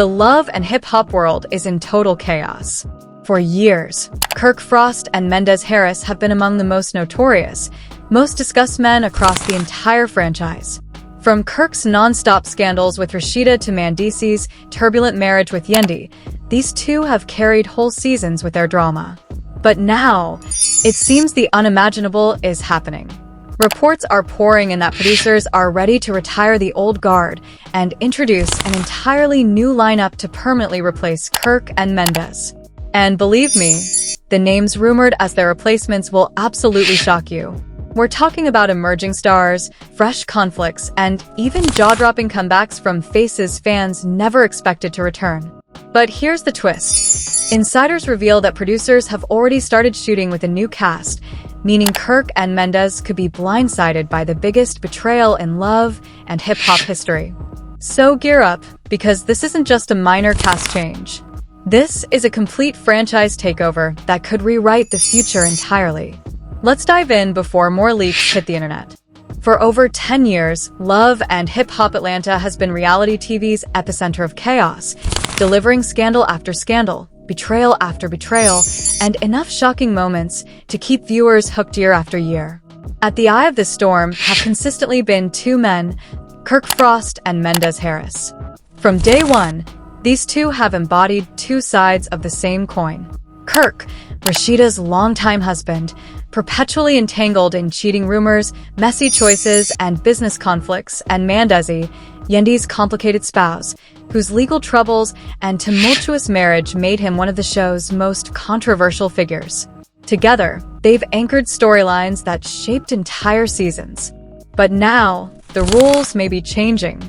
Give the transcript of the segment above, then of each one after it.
The love and hip-hop world is in total chaos. For years, Kirk Frost and Mendeecees Harris have been among the most notorious, most discussed men across the entire franchise. From Kirk's non-stop scandals with Rashida to Mendeecees' turbulent marriage with Yendi, these two have carried whole seasons with their drama. But now, it seems the unimaginable is happening. Reports are pouring in that producers are ready to retire the old guard and introduce an entirely new lineup to permanently replace Kirk and Mendeecees. And believe me, the names rumored as their replacements will absolutely shock you. We're talking about emerging stars, fresh conflicts, and even jaw-dropping comebacks from faces fans never expected to return. But here's the twist. Insiders reveal that producers have already started shooting with a new cast, meaning Kirk and Mendeecees could be blindsided by the biggest betrayal in love and hip-hop history. So gear up, because this isn't just a minor cast change. This is a complete franchise takeover that could rewrite the future entirely. Let's dive in before more leaks hit the internet. For over 10 years, Love and Hip Hop Atlanta has been reality TV's epicenter of chaos, delivering scandal after scandal, betrayal after betrayal, and enough shocking moments to keep viewers hooked year after year. At the eye of the storm have consistently been two men, Kirk Frost and Mendeecees Harris. From day one, these two have embodied two sides of the same coin. Kirk, Rashida's longtime husband, perpetually entangled in cheating rumors, messy choices, and business conflicts, and Mendeecees, Yendi's complicated spouse, whose legal troubles and tumultuous marriage made him one of the show's most controversial figures. Together, they've anchored storylines that shaped entire seasons. But now, the rules may be changing.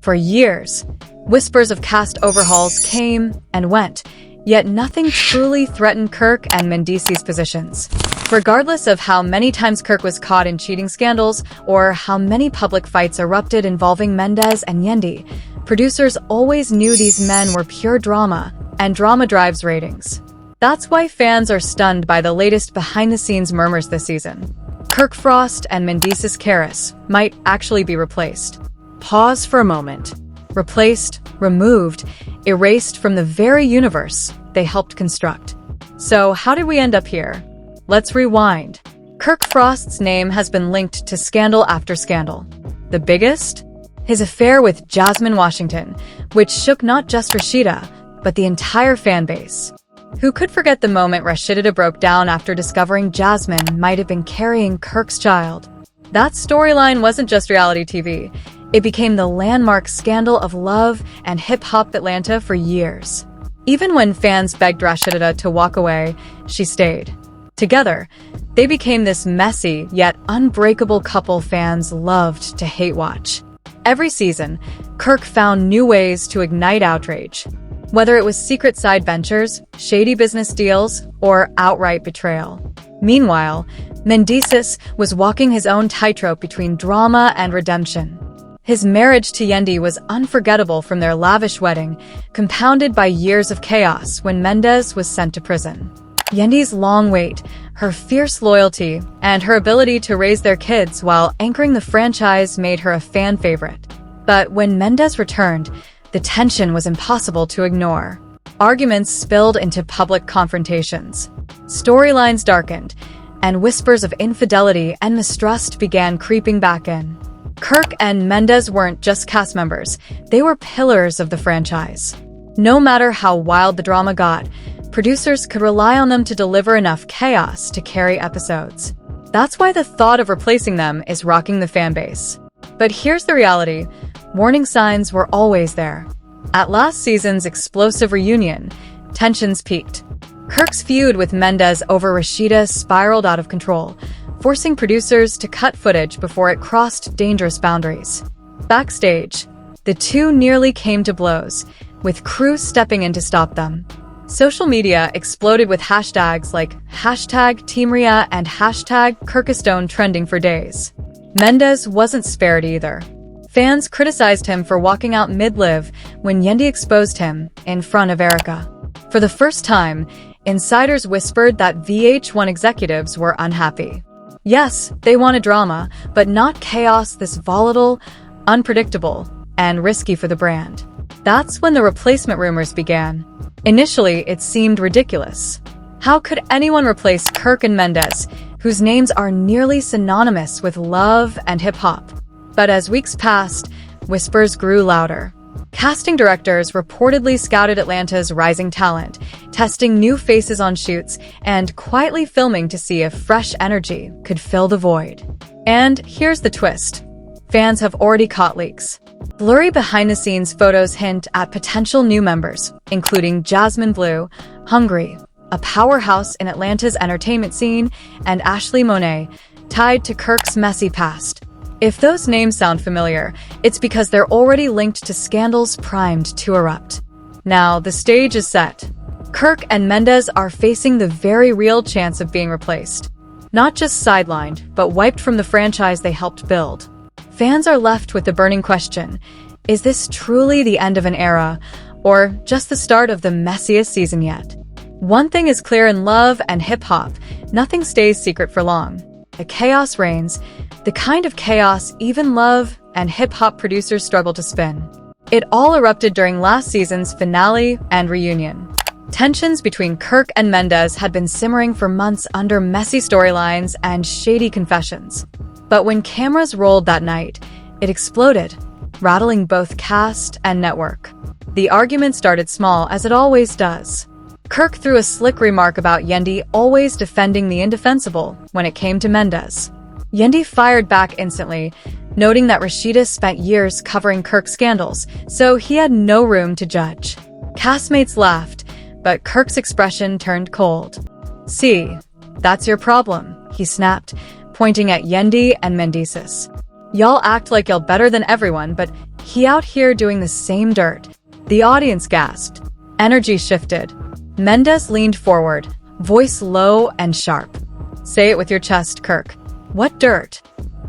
For years, whispers of cast overhauls came and went, yet nothing truly threatened Kirk and Mendeecees' positions. Regardless of how many times Kirk was caught in cheating scandals or how many public fights erupted involving Mendeecees and Yendi, producers always knew these men were pure drama, and drama drives ratings. That's why fans are stunned by the latest behind-the-scenes murmurs this season. Kirk Frost and Mendeecees Harris might actually be replaced. Pause for a moment. Replaced, removed, erased from the very universe they helped construct. So how did we end up here? Let's rewind. Kirk Frost's name has been linked to scandal after scandal. The biggest? His affair with Jasmine Washington, which shook not just Rashida, but the entire fan base. Who could forget the moment Rashida broke down after discovering Jasmine might have been carrying Kirk's child? That storyline wasn't just reality TV. It became the landmark scandal of Love and Hip Hop Atlanta for years. Even when fans begged Rashida to walk away, she stayed. Together, they became this messy yet unbreakable couple fans loved to hate watch. Every season, Kirk found new ways to ignite outrage. Whether it was secret side ventures, shady business deals, or outright betrayal. Meanwhile, Mendeecees was walking his own tightrope between drama and redemption. His marriage to Yendi was unforgettable from their lavish wedding, compounded by years of chaos when Mendeecees was sent to prison. Yendi's long wait, her fierce loyalty, and her ability to raise their kids while anchoring the franchise made her a fan favorite. But when Mendeecees returned, the tension was impossible to ignore. Arguments spilled into public confrontations. Storylines darkened, and whispers of infidelity and mistrust began creeping back in. Kirk and Mendeecees weren't just cast members, they were pillars of the franchise. No matter how wild the drama got, producers could rely on them to deliver enough chaos to carry episodes. That's why the thought of replacing them is rocking the fanbase. But here's the reality. Warning signs were always there. At last season's explosive reunion, tensions peaked. Kirk's feud with Mendeecees over Rashida spiraled out of control, forcing producers to cut footage before it crossed dangerous boundaries. Backstage, the two nearly came to blows, with crew stepping in to stop them. Social media exploded with hashtags like #TeamRhea and #Kirkistone trending for days. Mendeecees wasn't spared either. Fans criticized him for walking out mid-live when Yendi exposed him in front of Erica. For the first time, insiders whispered that VH1 executives were unhappy. Yes, they wanted drama, but not chaos this volatile, unpredictable, and risky for the brand. That's when the replacement rumors began. Initially, it seemed ridiculous. How could anyone replace Kirk and Mendeecees, whose names are nearly synonymous with love and hip-hop? But as weeks passed, whispers grew louder. Casting directors reportedly scouted Atlanta's rising talent, testing new faces on shoots and quietly filming to see if fresh energy could fill the void. And here's the twist. Fans have already caught leaks. Blurry behind-the-scenes photos hint at potential new members, including Jasmine Blue, Hungry, a powerhouse in Atlanta's entertainment scene, and Ashley Monet, tied to Kirk's messy past. If those names sound familiar, it's because they're already linked to scandals primed to erupt. Now, the stage is set. Kirk and Mendeecees are facing the very real chance of being replaced. Not just sidelined, but wiped from the franchise they helped build. Fans are left with the burning question, is this truly the end of an era, or just the start of the messiest season yet? One thing is clear in love and hip-hop, nothing stays secret for long. The chaos reigns, the kind of chaos even love and hip-hop producers struggle to spin. It all erupted during last season's finale and reunion. Tensions between Kirk and Mendeecees had been simmering for months under messy storylines and shady confessions. But when cameras rolled that night, it exploded, rattling both cast and network. The argument started small, as it always does. Kirk threw a slick remark about Yendi always defending the indefensible when it came to Mendeecees. Yendi fired back instantly, noting that Rashida spent years covering Kirk's scandals, so he had no room to judge. Castmates laughed, but Kirk's expression turned cold. "See, that's your problem," he snapped, pointing at Yendi and Mendeecees. "Y'all act like y'all better than everyone, but he out here doing the same dirt." The audience gasped. Energy shifted. Mendeecees leaned forward, voice low and sharp. "Say it with your chest, Kirk. What dirt?"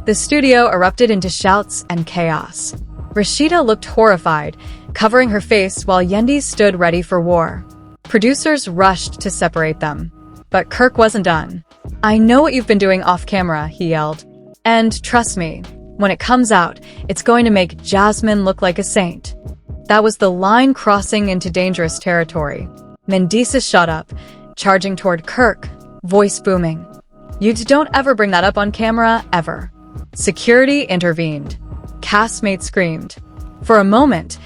The studio erupted into shouts and chaos. Rashida looked horrified, covering her face while Yendi stood ready for war. Producers rushed to separate them. But Kirk wasn't done. "I know what you've been doing off-camera," he yelled. "And trust me, when it comes out, it's going to make Jasmine look like a saint." That was the line crossing into dangerous territory. Mendeecees shot up, charging toward Kirk, voice booming. "You don't ever bring that up on camera, ever." Security intervened. Castmates screamed. For a moment,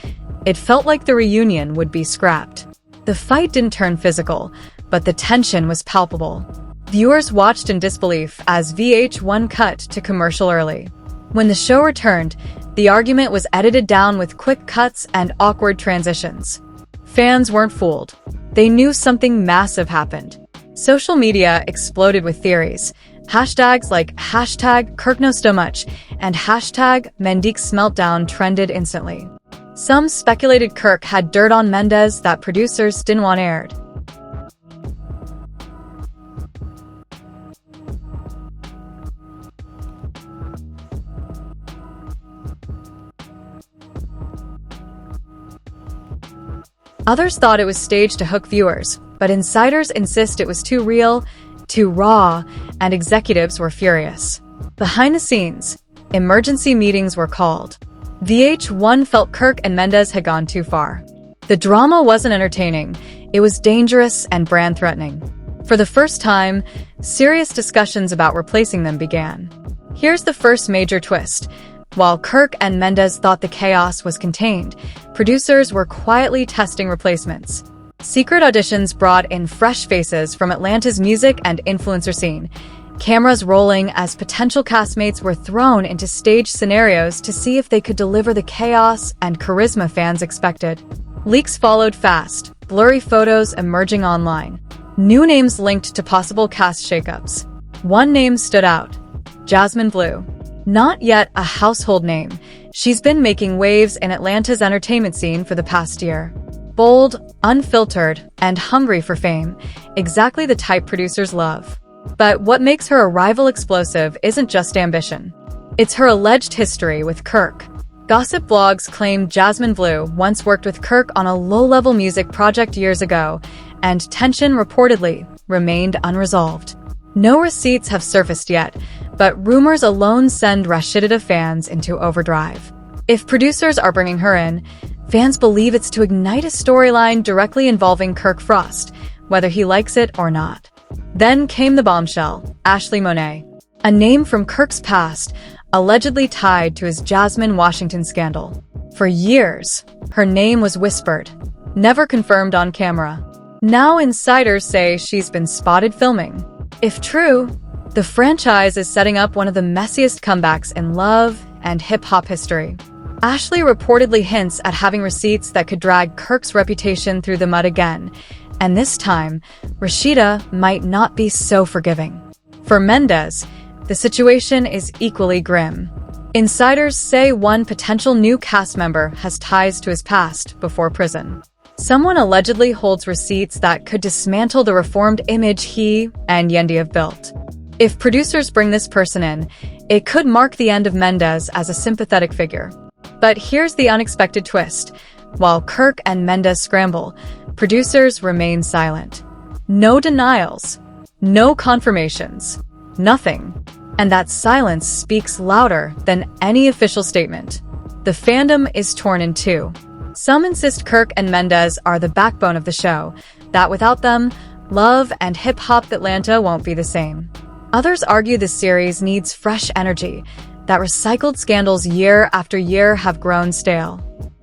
it felt like the reunion would be scrapped. The fight didn't turn physical, but the tension was palpable. Viewers watched in disbelief as VH1 cut to commercial early. When the show returned, the argument was edited down with quick cuts and awkward transitions. Fans weren't fooled. They knew something massive happened. Social media exploded with theories. Hashtags like #KirkKnowsToMuch and #MendeeceesMeltdown trended instantly. Some speculated Kirk had dirt on Mendeecees that producers didn't want aired. Others thought it was staged to hook viewers, but insiders insist it was too real, too raw, and executives were furious. Behind the scenes, emergency meetings were called. VH1 felt Kirk and Mendeecees had gone too far. The drama wasn't entertaining, it was dangerous and brand-threatening. For the first time, serious discussions about replacing them began. Here's the first major twist. While Kirk and Mendeecees thought the chaos was contained, producers were quietly testing replacements. Secret auditions brought in fresh faces from Atlanta's music and influencer scene, cameras rolling as potential castmates were thrown into staged scenarios to see if they could deliver the chaos and charisma fans expected. Leaks followed fast, blurry photos emerging online. New names linked to possible cast shakeups. One name stood out: Jasmine Blue. Not yet a household name, she's been making waves in Atlanta's entertainment scene for the past year. Bold, unfiltered, and hungry for fame, exactly the type producers love. But what makes her arrival explosive isn't just ambition. It's her alleged history with Kirk. Gossip blogs claim Jasmine Blue once worked with Kirk on a low-level music project years ago, and tension reportedly remained unresolved. No receipts have surfaced yet, but rumors alone send Rashida fans into overdrive. If producers are bringing her in, Fans believe it's to ignite a storyline directly involving Kirk Frost, whether he likes it or not. Then came the bombshell, Ashley Monet, a name from Kirk's past, allegedly tied to his Jasmine Washington scandal. For years, her name was whispered, never confirmed on camera. Now insiders say she's been spotted filming. If true, the franchise is setting up one of the messiest comebacks in love and hip-hop history. Ashley reportedly hints at having receipts that could drag Kirk's reputation through the mud again, and this time, Rashida might not be so forgiving. For Mendeecees, the situation is equally grim. Insiders say one potential new cast member has ties to his past before prison. Someone allegedly holds receipts that could dismantle the reformed image he and Yendi have built. If producers bring this person in, it could mark the end of Mendeecees as a sympathetic figure. But here's the unexpected twist. While Kirk and Mendeecees scramble, producers remain silent. No denials, no confirmations, nothing. And that silence speaks louder than any official statement. The fandom is torn in two. Some insist Kirk and Mendeecees are the backbone of the show, that without them, love and hip-hop Atlanta won't be the same. Others argue the series needs fresh energy, that recycled scandals year after year have grown stale.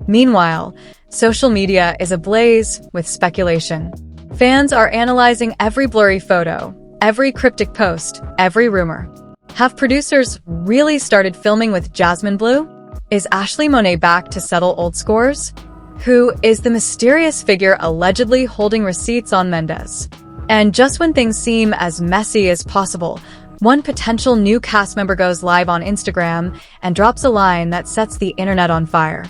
Meanwhile, social media is ablaze with speculation. Fans are analyzing every blurry photo, every cryptic post, every rumor. Have producers really started filming with Jasmine Blue? Is Ashley Monet back to settle old scores? Who is the mysterious figure allegedly holding receipts on Mendeecees? And just when things seem as messy as possible, one potential new cast member goes live on Instagram and drops a line that sets the internet on fire.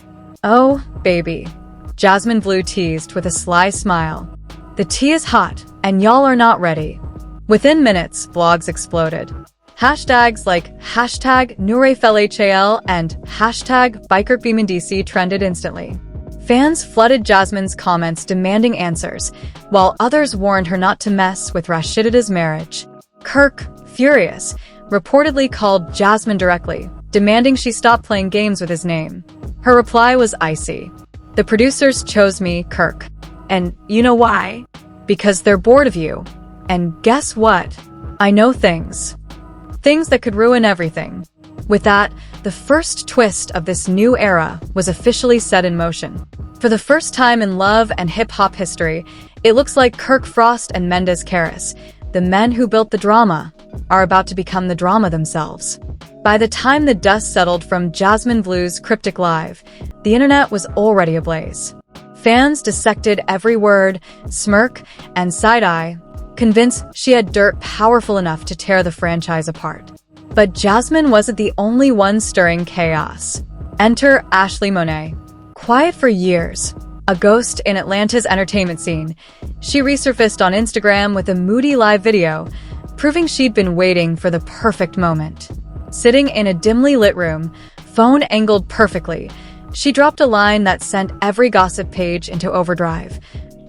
"Oh, baby," Jasmine Blue teased with a sly smile. "The tea is hot, and y'all are not ready." Within minutes, blogs exploded. Hashtags like #NoureFLHAL and #ByKirk Mendeecees trended instantly. Fans flooded Jasmine's comments demanding answers, while others warned her not to mess with Rashida's marriage. Kirk, furious, reportedly called Jasmine directly, demanding she stop playing games with his name. Her reply was icy. "The producers chose me, Kirk. And you know why? Because they're bored of you. And guess what? I know things. Things that could ruin everything." With that, the first twist of this new era was officially set in motion. For the first time in love and hip-hop history, it looks like Kirk Frost and Mendeecees, the men who built the drama, are about to become the drama themselves. By the time the dust settled from Jasmine Blue's cryptic live, the internet was already ablaze. Fans dissected every word, smirk, and side-eye, convinced she had dirt powerful enough to tear the franchise apart. But Jasmine wasn't the only one stirring chaos. Enter Ashley Monet. Quiet for years, a ghost in Atlanta's entertainment scene, she resurfaced on Instagram with a moody live video, proving she'd been waiting for the perfect moment. Sitting in a dimly lit room, phone angled perfectly, she dropped a line that sent every gossip page into overdrive.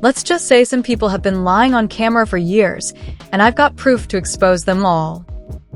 "Let's just say some people have been lying on camera for years, and I've got proof to expose them all."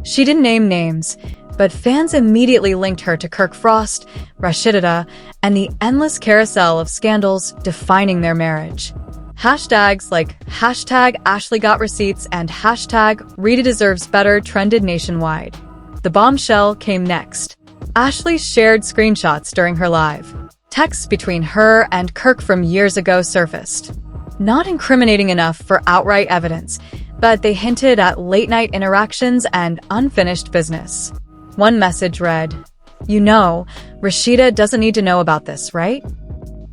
She didn't name names, but fans immediately linked her to Kirk Frost, Rashida, and the endless carousel of scandals defining their marriage. Hashtags like #AshleyGotReceipts and #RitaDeservesBetter trended nationwide. The bombshell came next. Ashley shared screenshots during her live. Texts between her and Kirk from years ago surfaced. Not incriminating enough for outright evidence, but they hinted at late-night interactions and unfinished business. One message read, "You know, Rashida doesn't need to know about this, right?"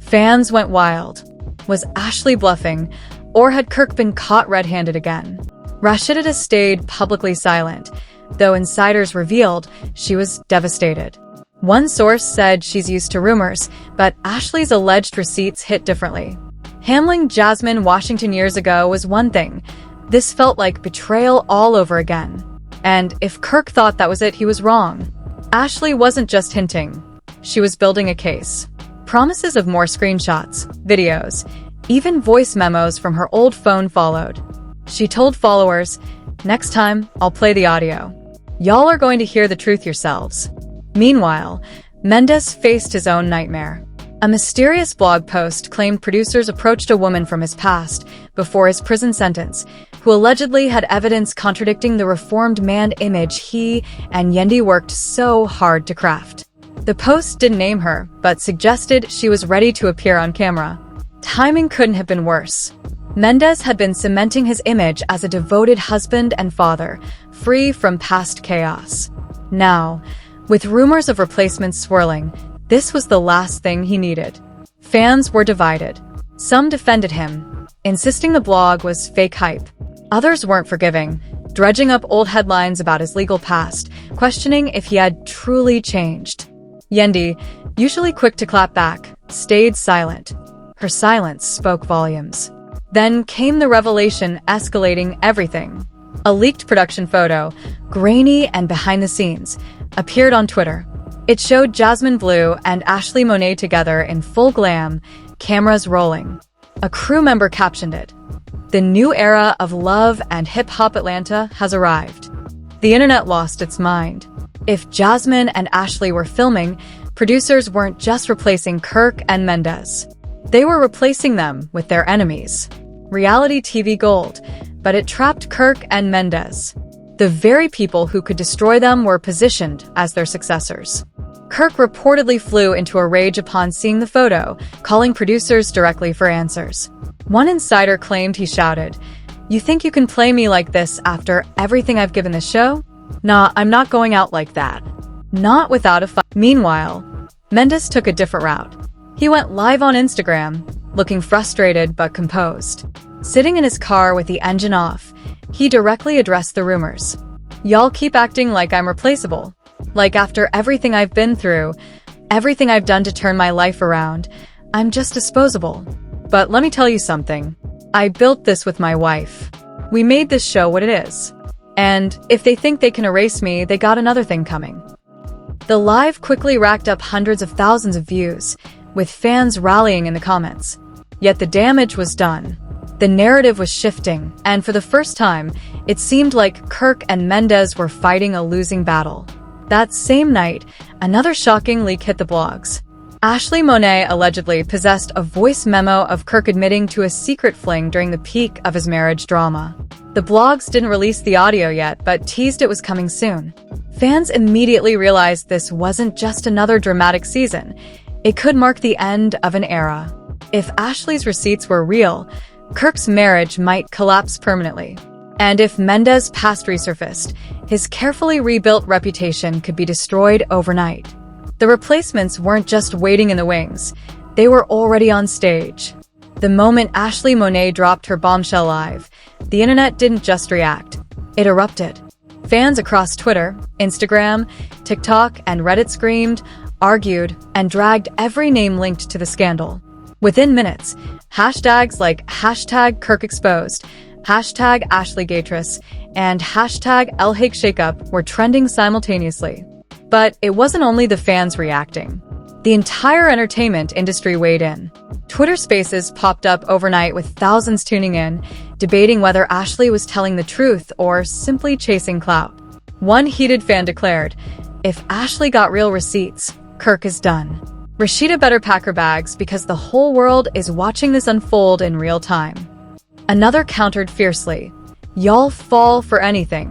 Fans went wild. Was Ashley bluffing, or had Kirk been caught red-handed again? Rashida stayed publicly silent, though insiders revealed she was devastated. One source said she's used to rumors, but Ashley's alleged receipts hit differently. Handling Jasmine Washington years ago was one thing. This felt like betrayal all over again. And if Kirk thought that was it, he was wrong. Ashley wasn't just hinting. She was building a case. Promises of more screenshots, videos, even voice memos from her old phone followed. She told followers, "Next time, I'll play the audio. Y'all are going to hear the truth yourselves." Meanwhile, Mendeecees faced his own nightmare. A mysterious blog post claimed producers approached a woman from his past, before his prison sentence, who allegedly had evidence contradicting the reformed man image he and Yendi worked so hard to craft. The post didn't name her, but suggested she was ready to appear on camera. Timing couldn't have been worse. Mendeecees had been cementing his image as a devoted husband and father, free from past chaos. Now, with rumors of replacements swirling, this was the last thing he needed. Fans were divided. Some defended him, insisting the blog was fake hype. Others weren't forgiving, dredging up old headlines about his legal past, questioning if he had truly changed. Yendi, usually quick to clap back, stayed silent. Her silence spoke volumes. Then came the revelation, escalating everything. A leaked production photo, grainy and behind the scenes, appeared on Twitter. It showed Jasmine Blue and Ashley Monet together in full glam, cameras rolling. A crew member captioned it, "The new era of love and hip-hop Atlanta has arrived." The internet lost its mind. If Jasmine and Ashley were filming, producers weren't just replacing Kirk and Mendeecees. They were replacing them with their enemies. Reality TV gold, but it trapped Kirk and Mendeecees. The very people who could destroy them were positioned as their successors. Kirk reportedly flew into a rage upon seeing the photo, calling producers directly for answers. One insider claimed he shouted, "You think you can play me like this after everything I've given the show? Nah, I'm not going out like that." Not without a fight. Meanwhile, Mendeecees took a different route. He went live on Instagram, looking frustrated but composed. Sitting in his car with the engine off, he directly addressed the rumors. "Y'all keep acting like I'm replaceable. Like after everything I've been through, everything I've done to turn my life around, I'm just disposable. But let me tell you something. I built this with my wife. We made this show what it is. And if they think they can erase me, they got another thing coming." The live quickly racked up hundreds of thousands of views, with fans rallying in the comments. Yet the damage was done. The narrative was shifting, and for the first time, it seemed like Kirk and Mendeecees were fighting a losing battle. That same night, another shocking leak hit the blogs. Ashley Monet allegedly possessed a voice memo of Kirk admitting to a secret fling during the peak of his marriage drama. The blogs didn't release the audio yet, but teased it was coming soon. Fans immediately realized this wasn't just another dramatic season. It could mark the end of an era. If Ashley's receipts were real, Kirk's marriage might collapse permanently. And if Mendeecees' past resurfaced, his carefully rebuilt reputation could be destroyed overnight. The replacements weren't just waiting in the wings. They were already on stage. The moment Ashley Monet dropped her bombshell live, the internet didn't just react. It erupted. Fans across Twitter, Instagram, TikTok, and Reddit screamed, argued, and dragged every name linked to the scandal. Within minutes, hashtags like #KirkExposed, #AshleyGatress, and #LHakeShakeup were trending simultaneously. But it wasn't only the fans reacting. The entire entertainment industry weighed in. Twitter Spaces popped up overnight with thousands tuning in, debating whether Ashley was telling the truth or simply chasing clout. One heated fan declared, "If Ashley got real receipts, Kirk is done. Rashida better pack her bags because the whole world is watching this unfold in real time." Another countered fiercely, "Y'all fall for anything.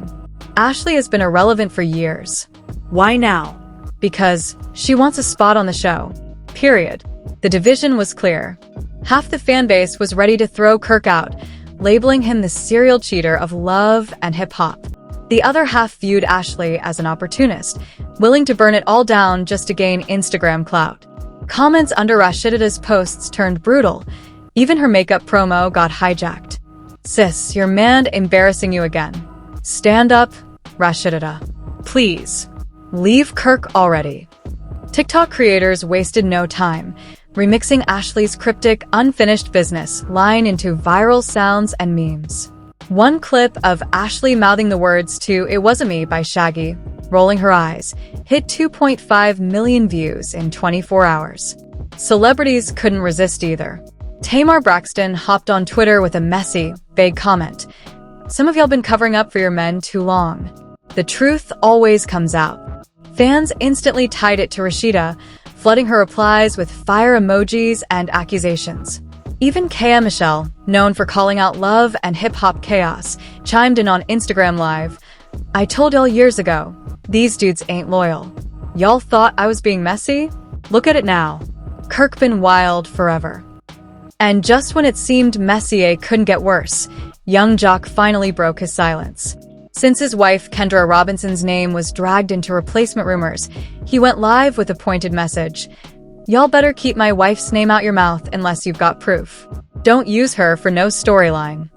Ashley has been irrelevant for years. Why now? Because she wants a spot on the show. Period." The division was clear. Half the fanbase was ready to throw Kirk out, labeling him the serial cheater of love and hip-hop. The other half viewed Ashley as an opportunist, willing to burn it all down just to gain Instagram clout. Comments under Rashida's posts turned brutal. Even her makeup promo got hijacked. "Sis, your man embarrassing you again. Stand up, Rashida. Please. Leave Kirk already." TikTok creators wasted no time, remixing Ashley's cryptic, unfinished business line into viral sounds and memes. One clip of Ashley mouthing the words to "It Wasn't Me" by Shaggy, rolling her eyes, hit 2.5 million views in 24 hours. Celebrities couldn't resist either. Tamar Braxton hopped on Twitter with a messy, vague comment. "Some of y'all been covering up for your men too long. The truth always comes out." Fans instantly tied it to Rashida, flooding her replies with fire emojis and accusations. Even Kea Michelle, known for calling out love and hip-hop chaos, chimed in on Instagram Live. "I told y'all years ago, these dudes ain't loyal. Y'all thought I was being messy? Look at it now. Kirk been wild forever." And just when it seemed Messier couldn't get worse, young Jock finally broke his silence. Since his wife Kendra Robinson's name was dragged into replacement rumors, he went live with a pointed message. "Y'all better keep my wife's name out your mouth unless you've got proof. Don't use her for no storyline."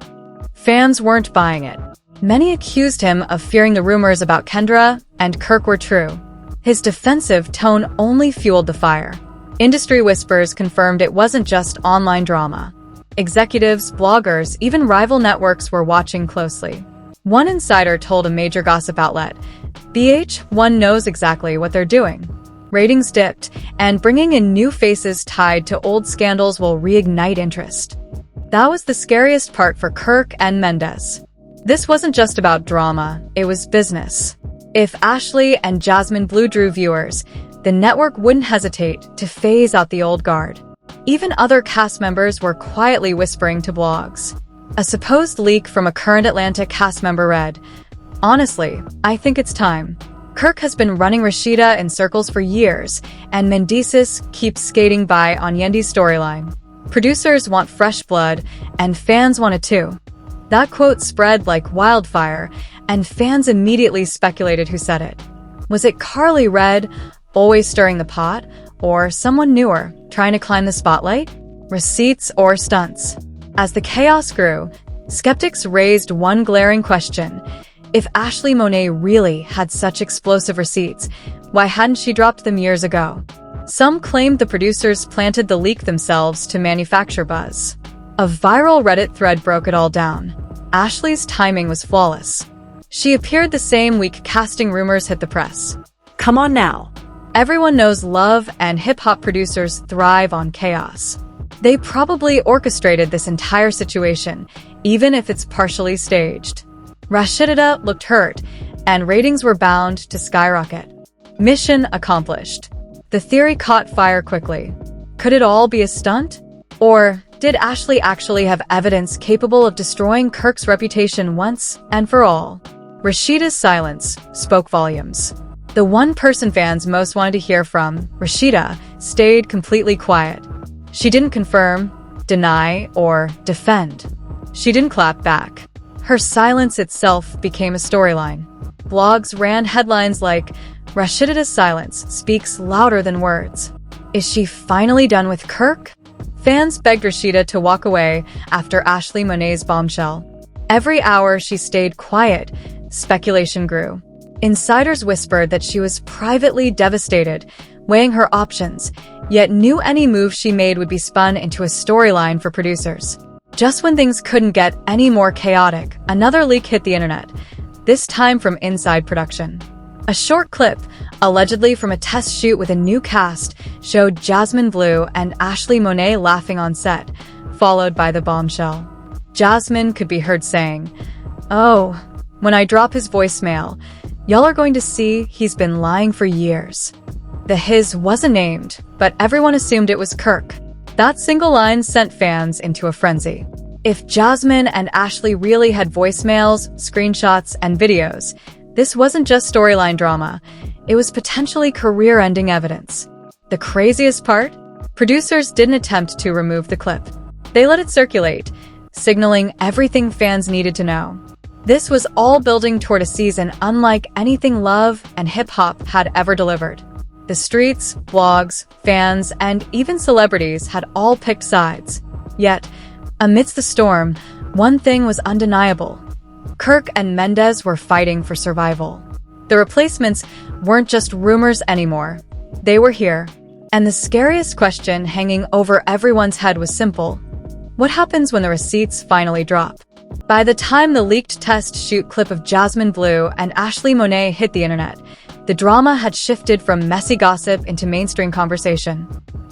Fans weren't buying it. Many accused him of fearing the rumors about Kendra and Kirk were true. His defensive tone only fueled the fire. Industry whispers confirmed it wasn't just online drama. Executives, bloggers, even rival networks were watching closely. One insider told a major gossip outlet, "BH1 knows exactly what they're doing." Ratings dipped, and bringing in new faces tied to old scandals will reignite interest. That was the scariest part for Kirk and Mendeecees. This wasn't just about drama, it was business. If Ashley and Jasmine Blue drew viewers, the network wouldn't hesitate to phase out the old guard. Even other cast members were quietly whispering to blogs. A supposed leak from a current Atlanta cast member read, "Honestly, I think it's time. Kirk has been running Rashida in circles for years, and Mendeecees keeps skating by on Yendi's storyline. Producers want fresh blood, and fans want it too." That quote spread like wildfire, and fans immediately speculated who said it. Was it Carly Red, always stirring the pot, or someone newer, trying to climb the spotlight? Receipts or stunts? As the chaos grew, skeptics raised one glaring question. If Ashley Monet really had such explosive receipts, why hadn't she dropped them years ago? Some claimed the producers planted the leak themselves to manufacture buzz. A viral Reddit thread broke it all down. Ashley's timing was flawless. She appeared the same week casting rumors hit the press. Come on now. Everyone knows love and hip-hop producers thrive on chaos. They probably orchestrated this entire situation, even if it's partially staged. Rashida looked hurt, and ratings were bound to skyrocket. Mission accomplished. The theory caught fire quickly. Could it all be a stunt? Or did Ashley actually have evidence capable of destroying Kirk's reputation once and for all? Rashida's silence spoke volumes. The one person fans most wanted to hear from, Rashida, stayed completely quiet. She didn't confirm, deny, or defend. She didn't clap back. Her silence itself became a storyline. Blogs ran headlines like, "Rashida's silence speaks louder than words. Is she finally done with Kirk?" Fans begged Rashida to walk away after Ashley Monet's bombshell. Every hour she stayed quiet, speculation grew. Insiders whispered that she was privately devastated, weighing her options, yet knew any move she made would be spun into a storyline for producers. Just when things couldn't get any more chaotic, another leak hit the internet, this time from inside production. A short clip, allegedly from a test shoot with a new cast, showed Jasmine Blue and Ashley Monet laughing on set, followed by the bombshell. Jasmine could be heard saying, "Oh, when I drop his voicemail, y'all are going to see he's been lying for years." The his wasn't named, but everyone assumed it was Kirk. That single line sent fans into a frenzy. If Jasmine and Ashley really had voicemails, screenshots, and videos, this wasn't just storyline drama, it was potentially career-ending evidence. The craziest part? Producers didn't attempt to remove the clip. They let it circulate, signaling everything fans needed to know. This was all building toward a season unlike anything love and hip-hop had ever delivered. The streets, blogs, fans, and even celebrities had all picked sides. Yet, amidst the storm, one thing was undeniable. Kirk and Mendeecees were fighting for survival. The replacements weren't just rumors anymore. They were here. And the scariest question hanging over everyone's head was simple. What happens when the receipts finally drop? By the time the leaked test shoot clip of Jasmine Blue and Ashley Monet hit the internet, the drama had shifted from messy gossip into mainstream conversation.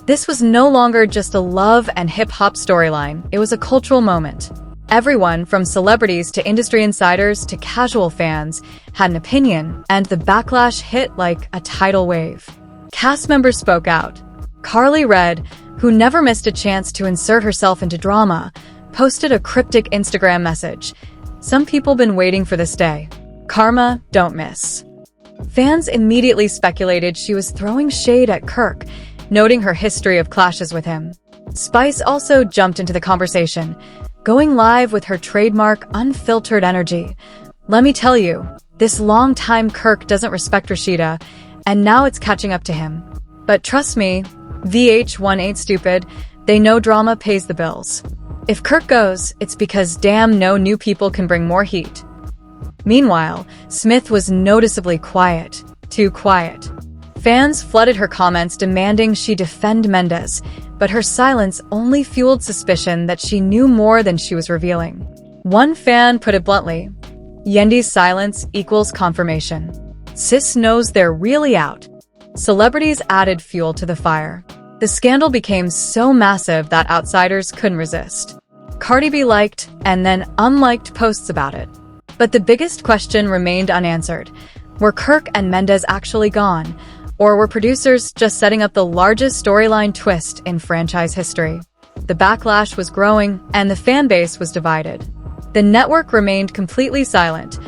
This was no longer just a love and hip-hop storyline, it was a cultural moment. Everyone, from celebrities to industry insiders to casual fans, had an opinion, and the backlash hit like a tidal wave. Cast members spoke out. Carly Red, who never missed a chance to insert herself into drama, posted a cryptic Instagram message. Some people been waiting for this day. Karma, don't miss. Fans immediately speculated she was throwing shade at Kirk, noting her history of clashes with him. Spice also jumped into the conversation, going live with her trademark unfiltered energy. Let me tell you, this longtime Kirk doesn't respect Rashida, and now it's catching up to him. But trust me, VH1 ain't stupid. They know drama pays the bills. If Kirk goes, it's because damn no new people can bring more heat. Meanwhile, Smith was noticeably quiet. Too quiet. Fans flooded her comments demanding she defend Mendes, but her silence only fueled suspicion that she knew more than she was revealing. One fan put it bluntly, Yendi's silence equals confirmation. Sis knows they're really out. Celebrities added fuel to the fire. The scandal became so massive that outsiders couldn't resist. Cardi B liked and then unliked posts about it. But the biggest question remained unanswered. Were Kirk and Mendes actually gone? Or were producers just setting up the largest storyline twist in franchise history? The backlash was growing, and the fan base was divided. The network remained completely silent,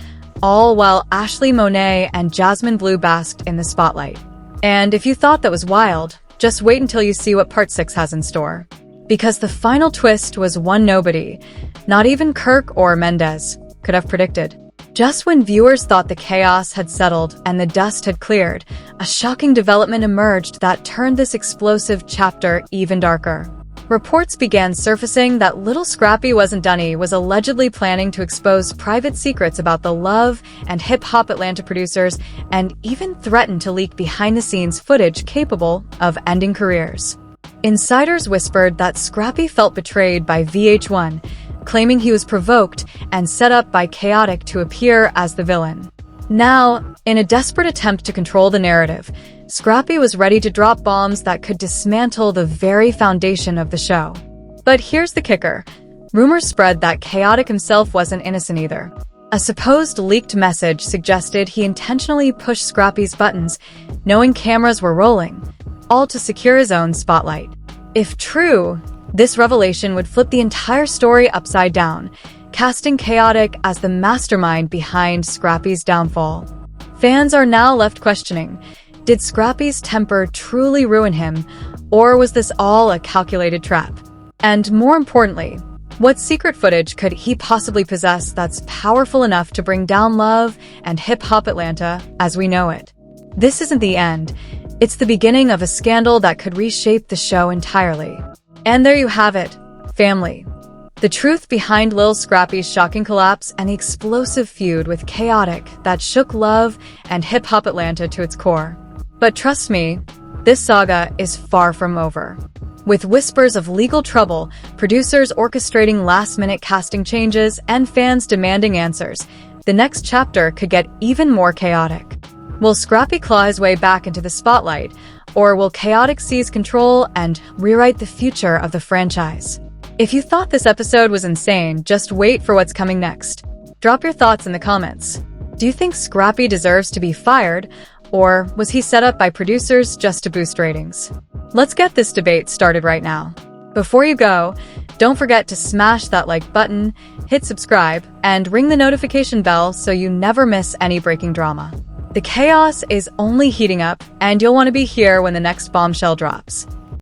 all while Ashley Monet and Jasmine Blue basked in the spotlight. And if you thought that was wild, just wait until you see what Part 6 has in store. Because the final twist was one nobody, not even Kirk or Mendes, could have predicted. Just when viewers thought the chaos had settled and the dust had cleared, a shocking development emerged that turned this explosive chapter even darker. Reports began surfacing that Little Scrappy Wasn't Dunny was allegedly planning to expose private secrets about the Love and Hip Hop Atlanta producers and even threatened to leak behind-the-scenes footage capable of ending careers. Insiders whispered that Scrappy felt betrayed by VH1, claiming he was provoked and set up by Chaotic to appear as the villain. Now, in a desperate attempt to control the narrative, Scrappy was ready to drop bombs that could dismantle the very foundation of the show. But here's the kicker. Rumors spread that Chaotic himself wasn't innocent either. A supposed leaked message suggested he intentionally pushed Scrappy's buttons, knowing cameras were rolling, all to secure his own spotlight. If true, this revelation would flip the entire story upside down, casting Chaotic as the mastermind behind Scrappy's downfall. Fans are now left questioning, did Scrappy's temper truly ruin him, or was this all a calculated trap? And more importantly, what secret footage could he possibly possess that's powerful enough to bring down Love and Hip Hop Atlanta as we know it? This isn't the end. It's the beginning of a scandal that could reshape the show entirely. And there you have it, family. The truth behind Lil Scrappy's shocking collapse and the explosive feud with Chaotic that shook Love and Hip Hop Atlanta to its core. But trust me, this saga is far from over. With whispers of legal trouble, producers orchestrating last-minute casting changes, and fans demanding answers, the next chapter could get even more chaotic. Will Scrappy claw his way back into the spotlight, or will Chaotic seize control and rewrite the future of the franchise? If you thought this episode was insane, just wait for what's coming next. Drop your thoughts in the comments. Do you think Scrappy deserves to be fired, or was he set up by producers just to boost ratings? Let's get this debate started right now. Before you go, don't forget to smash that like button, hit subscribe, and ring the notification bell so you never miss any breaking drama. The chaos is only heating up, and you'll want to be here when the next bombshell drops.